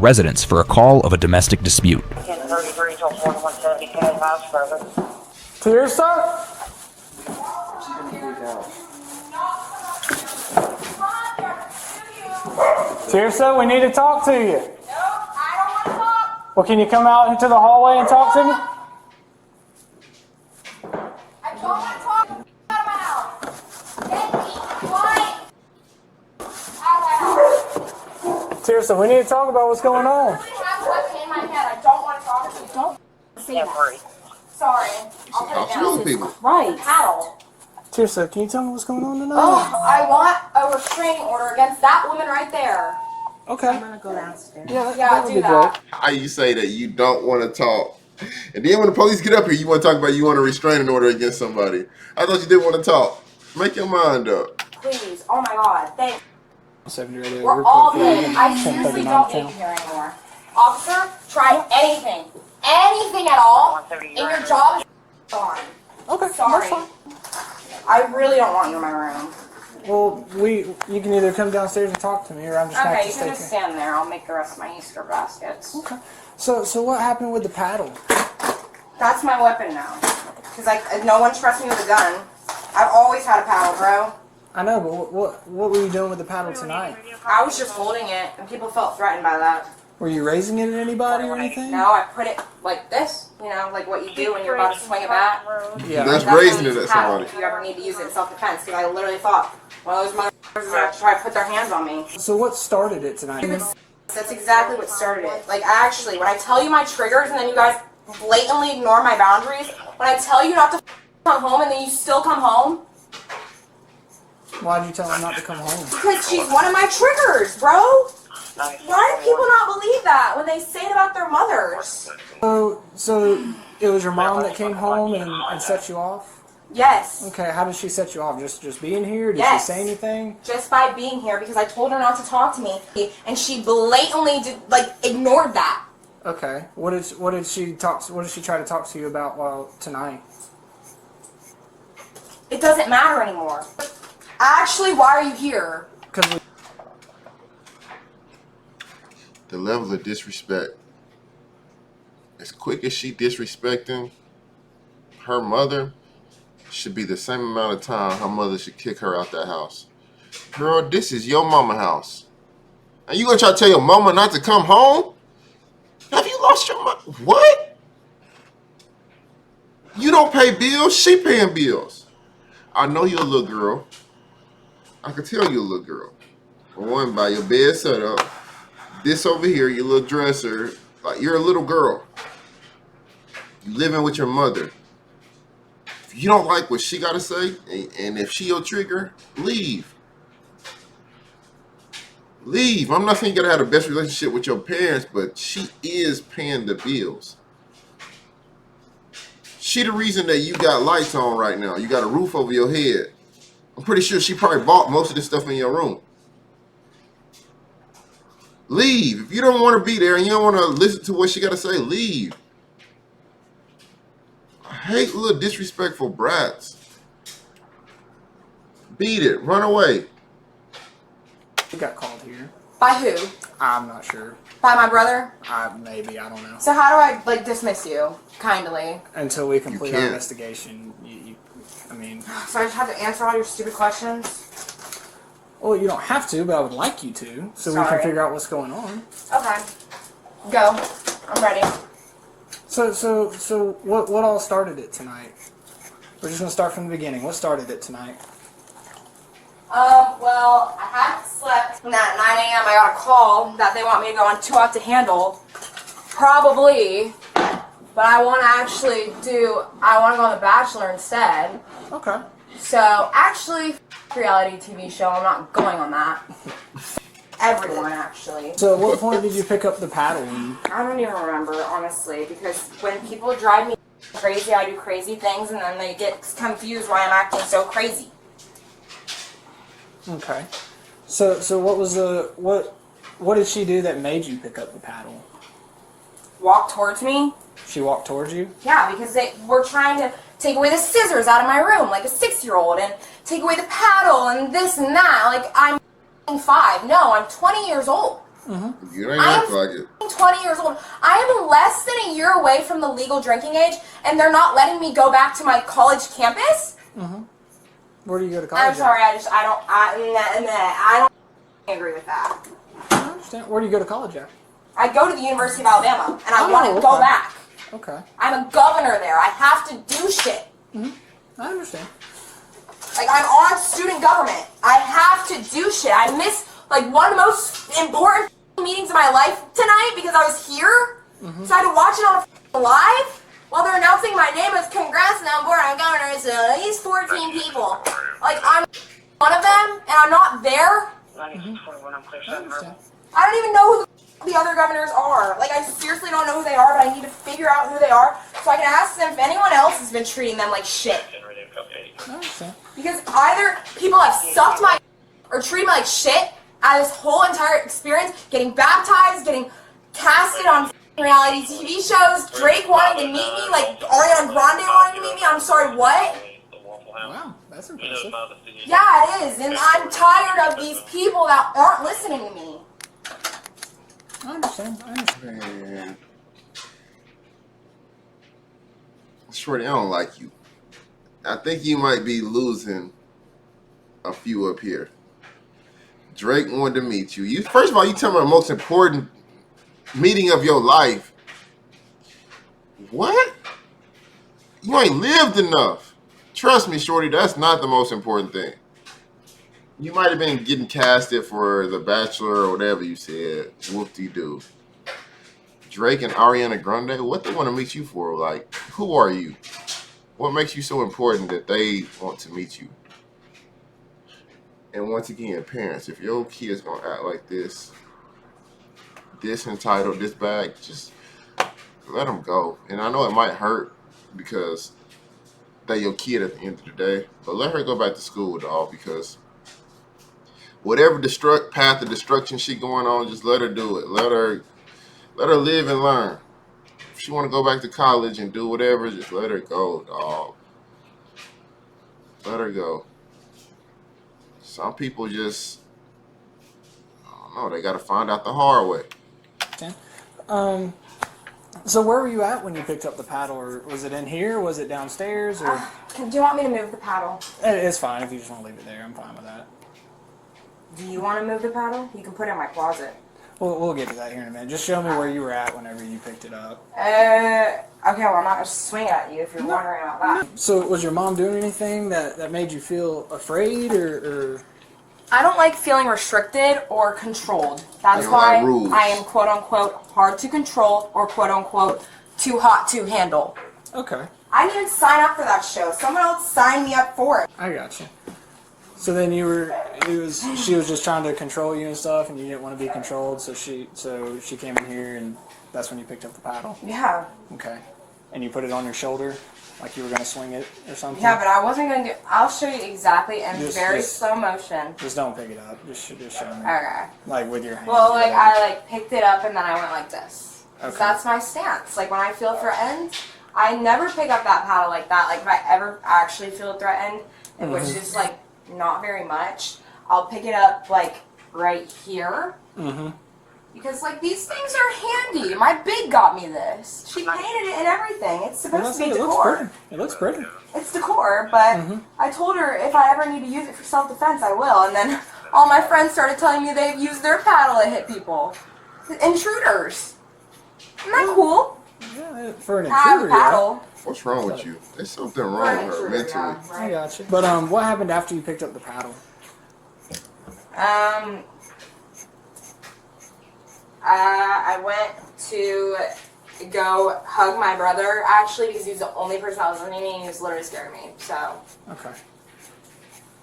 residence for a call of a domestic dispute. Teresa? Teresa, we need to talk to you. No, I don't want to talk. Well, can you come out into the hallway and talk to me? I don't want to talk. Out of my house. Get me quiet. Out of my house. Teresa, we need to talk about what's going on. I have a weapon in my head. I don't want to talk to you. Don't say that. Sorry. I'll put it down. Right. Paddle. Teresa, can you tell me what's going on tonight? Oh, I want a restraining order against that woman right there. Okay. I'm gonna go downstairs. Yeah, Yeah, that would do be that. great. How you say that you don't want to talk, and then when the police get up here, you want to talk about you want a restraining order against somebody. I thought you didn't want to talk. Make your mind up. Please. Oh my God. Thanks. 7 radio, We're report all for good. you. I seriously don't need you here anymore. Officer, try anything. Anything at all. And your job is gone. Okay, Sorry. that's fine. I really don't want you in my room. Well, you can either come downstairs and talk to me, or I'm just going to Okay, have you to can stay just here. stand there. I'll make the rest of my Easter baskets. Okay. So what happened with the paddle? That's my weapon now. Because no one trusts me with a gun. I've always had a paddle, bro. I know, but what were you doing with the paddle tonight? I was just holding it, and people felt threatened by that. Were you raising it at anybody or anything? No, I put it like this. You know, like what you do when you're about to swing a bat. Yeah. That's That's raising how it you at paddle somebody. if you ever need to use it in self-defense. Because I literally thought one of those motherfuckers is going to try to put their hands on me. So what started it tonight? That's exactly what started it. Like, actually, when I tell you my triggers and then you guys blatantly ignore my boundaries, when I tell you not to come home and then you still come home, Why did you tell her not to come home? because she's one of my triggers, bro. Why do people not believe that when they say it about their mothers? So it was your mom that came home and set you off? Yes. Okay, how did she set you off? Just being here? Did Yes. she say anything? Just by being here, because I told her not to talk to me, and she blatantly ignored that. Okay. What did she try to talk to you about tonight? It doesn't matter anymore. Actually, why are you here? Because The level of disrespect. As quick as she disrespecting her mother, should be the same amount of time her mother should kick her out that house. Girl, this is your mama house. And you gonna try to tell your mama not to come home? Have you lost your mind? What? You don't pay bills, she paying bills. I know you're a little girl. I can tell you're a little girl. One, by your bed set up. This over here, your little dresser. Like, you're a little girl. You living with your mother. If you don't like what she got to say, and if she your trigger, leave. Leave. I'm not saying you got to have the best relationship with your parents, but she is paying the bills. She the reason that you got lights on right now. You got a roof over your head. I'm pretty sure she probably bought most of this stuff in your room. Leave. If you don't want to be there and you don't want to listen to what she got to say, leave. I hate little disrespectful brats. Beat it. Run away. she got called here. By who? I'm not sure. By my brother? Maybe, I don't know. So how do I, dismiss you? Kindly. Until we complete our can't. investigation, I mean... So I just have to answer all your stupid questions? Well, you don't have to, but I would like you to, so we Sorry. can figure out what's going on. Okay. Go. I'm ready. So what all started it tonight? We're just gonna start from the beginning. What started it tonight? Well, I hadn't slept, and at 9 a.m. I got a call that they want me to go on 2 Out to Handle. Probably. But I want to go on The Bachelor instead. Okay. So, actually, reality TV show, I'm not going on that. Everyone, actually. So at what point did you pick up the paddle? I don't even remember, honestly, because when people drive me crazy, I do crazy things, and then they get confused why I'm acting so crazy. Okay. So what was what did she do that made you pick up the paddle? Walk towards me? She walked towards you? Yeah, because they were trying to take away the scissors out of my room like a 6-year-old, and take away the paddle and this and that. Like, I'm 5. No, I'm 20 years old. You ain't act like it. 20 years old. I am less than a year away from the legal drinking age, and they're not letting me go back to my college campus? Where do you go to college? I'm sorry, I don't agree with that. I understand. Where do you go to college at? I go to the University of Alabama, and I want to go back. Okay. I'm a governor there. I have to do shit. I understand. Like, I'm on student government. I have to do shit. I missed, like, one of the most important meetings of my life tonight because I was here. So I had to watch it on live while they're announcing my name as congrats and I'm board. I'm governor. It's at least 14 people. Like, I'm one of them, and I'm not there. I understand. I don't even know who the other governors are. Like, I seriously don't know who they are, but I need to figure out who they are so I can ask them if anyone else has been treating them like shit. I understand. Because either people have sucked my or treated me like shit out of this whole entire experience, getting baptized, getting casted on reality TV shows, Drake wanting to meet me, like Ariana Grande wanting to meet me. I'm sorry, what? Wow, that's impressive. Yeah, it is. And I'm tired of these people that aren't listening to me. I understand. Man. Shorty, I don't like you. I think you might be losing a few up here. Drake wanted to meet you. First of all, you tell me the most important meeting of your life. What? You ain't lived enough. Trust me, Shorty, that's not the most important thing. You might have been getting casted for The Bachelor or whatever you said. Whoop-de-doo. Drake and Ariana Grande, what they want to meet you for? Like, who are you? What makes you so important that they want to meet you? And once again, parents, if your kid's going to act like this entitled, this bag, just let them go. And I know it might hurt because they're your kid at the end of the day, but let her go back to school, dog, because whatever path of destruction she going on, just let her do it. Let her live and learn. If she want to go back to college and do whatever, just let her go, dog. Let her go. Some people just, I don't know, they got to find out the hard way. Okay. So where were you at when you picked up the paddle? Or was it in here? Was it downstairs? Or Do you want me to move the paddle? It's fine if you just want to leave it there. I'm fine with that. Do you want to move the paddle? You can put it in my closet. We'll get to that here in a minute. Just show me where you were at whenever you picked it up. Okay, well, I'm not going to swing it at you if you're wondering about that. So was your mom doing anything that made you feel afraid or... I don't like feeling restricted or controlled. That's You don't why like rules. I am quote-unquote hard to control or quote-unquote too hot to handle. Okay. I didn't even sign up for that show. Someone else signed me up for it. I got you. So then she was just trying to control you and stuff, and you didn't want to be controlled, so she came in here, and that's when you picked up the paddle. Yeah. Okay. And you put it on your shoulder, like you were gonna swing it or something. Yeah, but I wasn't going to do... I'll show you exactly in Just- very just- slow motion. Just don't pick it up. Just show me. Okay. Like with your hand. Well, like, I picked it up and then I went like this. 'Cause Okay. that's my stance. Like, when I feel threatened, I never pick up that paddle like that. Like, if I ever actually feel threatened, which is, like, not very much, I'll pick it up, like, right here. Mm-hmm. Because, like, these things are handy. My big got me this. She painted it and everything. It's supposed to be decor. It looks pretty. It's decor, but I told her if I ever need to use it for self-defense, I will. And then all my friends started telling me they've used their paddle to hit people. Intruders. Isn't that cool? Yeah, for an I have a intruder, yeah. paddle. What's wrong with you? There's something wrong with her mentally. I got you. But what happened after you picked up the paddle? I went to go hug my brother, actually, because he was the only person that was listening to me, and he was literally scaring me, so. Okay.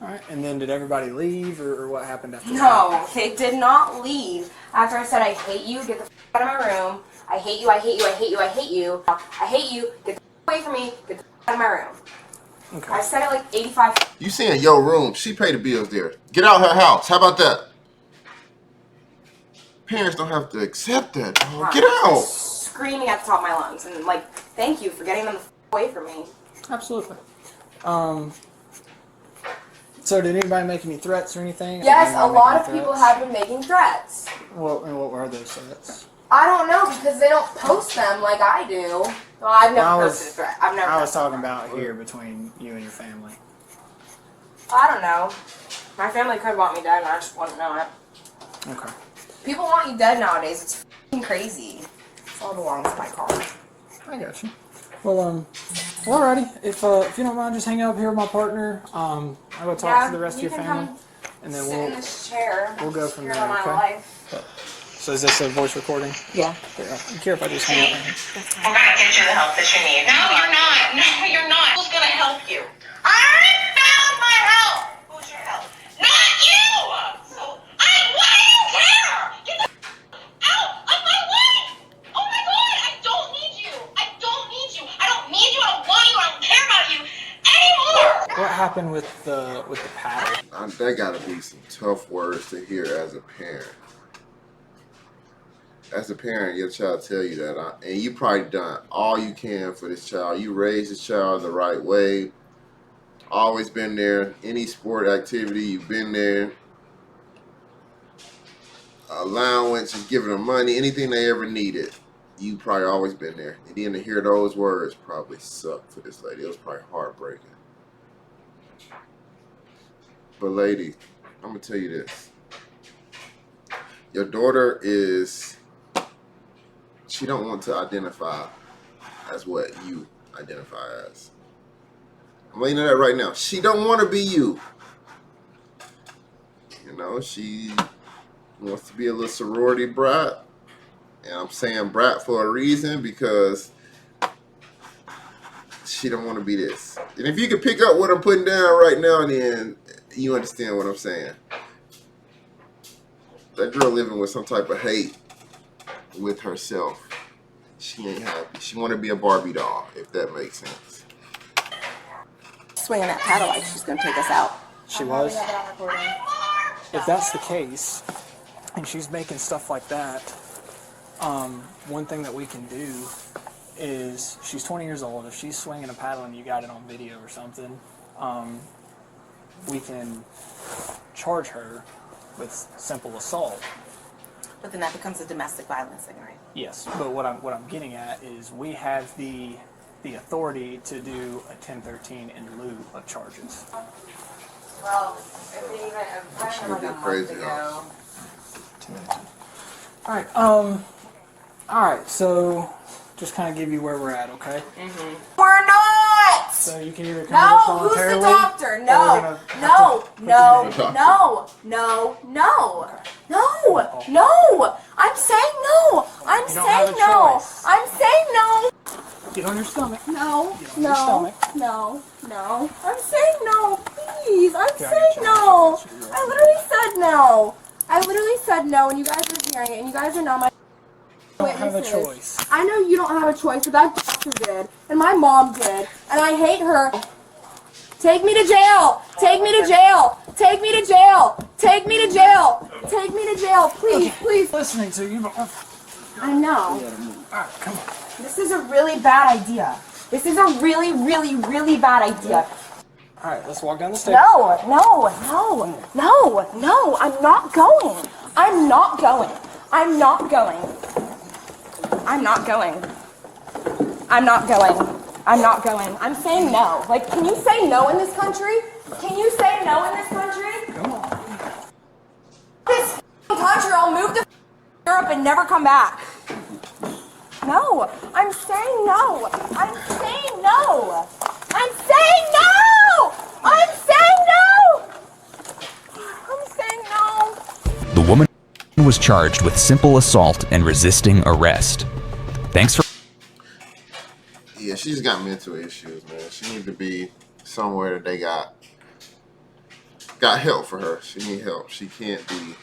All right. And then did everybody leave, or what happened after that? No, they did not leave. After I said, I hate you, get the out of my room. I hate you, I hate you, I hate you, I hate you. I hate you, get the away from me, get the out of my room. Okay. I said it like 85 You saying your room, she paid the bills there. Get out her house. How about that? Parents don't have to accept that. Dog. Get out. screaming at the top of my lungs. And, like, thank you for getting them away from me. Absolutely. So did anybody make any threats or anything? Yes, Anybody a make lot any of people threats? have been making threats. And what were those threats? I don't know because they don't post them like I do. Well, I've never posted a threat. I've never. I was talking posted about here between you and your family. I don't know. My family could want me dead, and I just wouldn't know it. Okay. People want you dead nowadays. It's f***ing crazy. It all belongs to my car. I got you. Well, alrighty. If you don't mind, just hanging out here with my partner. I'll go talk to the rest of your family, and then Sit in this chair. we'll go from Hear there. about my Okay. life. So is this a voice recording? Yeah. Here, I don't care if I just hang out right here. I'm gonna get you the help that you need. No, you're not. No, you're not. Who's gonna help you? I already found my help. Who's your help? Not you. So why do you care? Get the out of my way. Oh my God, I don't need you. I don't need you. I don't need you. I don't want you. I don't care about you anymore. What happened with the paddle? That gotta be some tough words to hear as a parent. As a parent, your child tell you that, and you probably done all you can for this child. You raised this child the right way. Always been there. Any sport activity, you've been there. Allowance, just giving them money, anything they ever needed. You probably always been there. And then to hear those words probably sucked for this lady. It was probably heartbreaking. But lady, I'm gonna tell you this. Your daughter she don't want to identify as what you identify as. I'm letting you know that right now. She don't want to be you. You know, she wants to be a little sorority brat. And I'm saying brat for a reason because she don't want to be this. And if you can pick up what I'm putting down right now, then you understand what I'm saying. That girl living with some type of hate with herself. She ain't happy. She want to be a Barbie doll, if that makes sense. Swinging that paddle like she's gonna take us out. She was? If that's the case, and she's making stuff like that, one thing that we can do is, she's 20 years old, if she's swinging a paddle and you got it on video or something, we can charge her with simple assault. But then that becomes a domestic violence thing, right? Yes, but what I'm getting at is we have the authority to do a 1013 in lieu of charges. Well, if they even, I She don't would know, get like a crazy, month ago. All right. So just kind of give you where we're at, okay? We're not! So you can either come No, with who's voluntarily. the doctor? or we're No, gonna have no, to put no, you in. no. I'm saying no. I'm You don't have saying a no. choice. I'm saying no. Get on your stomach. No, Get on your stomach. no. I'm saying no, please. I'm Okay, I saying got you. no. I got you. I literally said no. I literally said no, and you guys are hearing it, and you guys are not my You don't have a witnesses. choice. I know you don't have a choice, but that doctor did, and my mom did, and I hate her. Take me to jail! Take me to jail! Take me to jail! Take me to jail! Take me to jail! Please, please. Listening to you, but I know. all right, come on. This is a really bad idea. This is a really, really, really bad idea. All right, let's walk down the stairs. No, I'm not going. I'm not going. I'm not going. I'm not going. I'm not going. I'm not going. I'm saying no. Like, can you say no in this country? Can you say no in this country? Come on. This country, I'll move to Europe and never come back. No, I'm saying no. I'm saying no. I'm saying no. I'm saying no. I'm saying no. The woman was charged with simple assault and resisting arrest. Thanks for... Yeah, she's got mental issues, man. She need to be somewhere that they got help for her. She need help. She can't be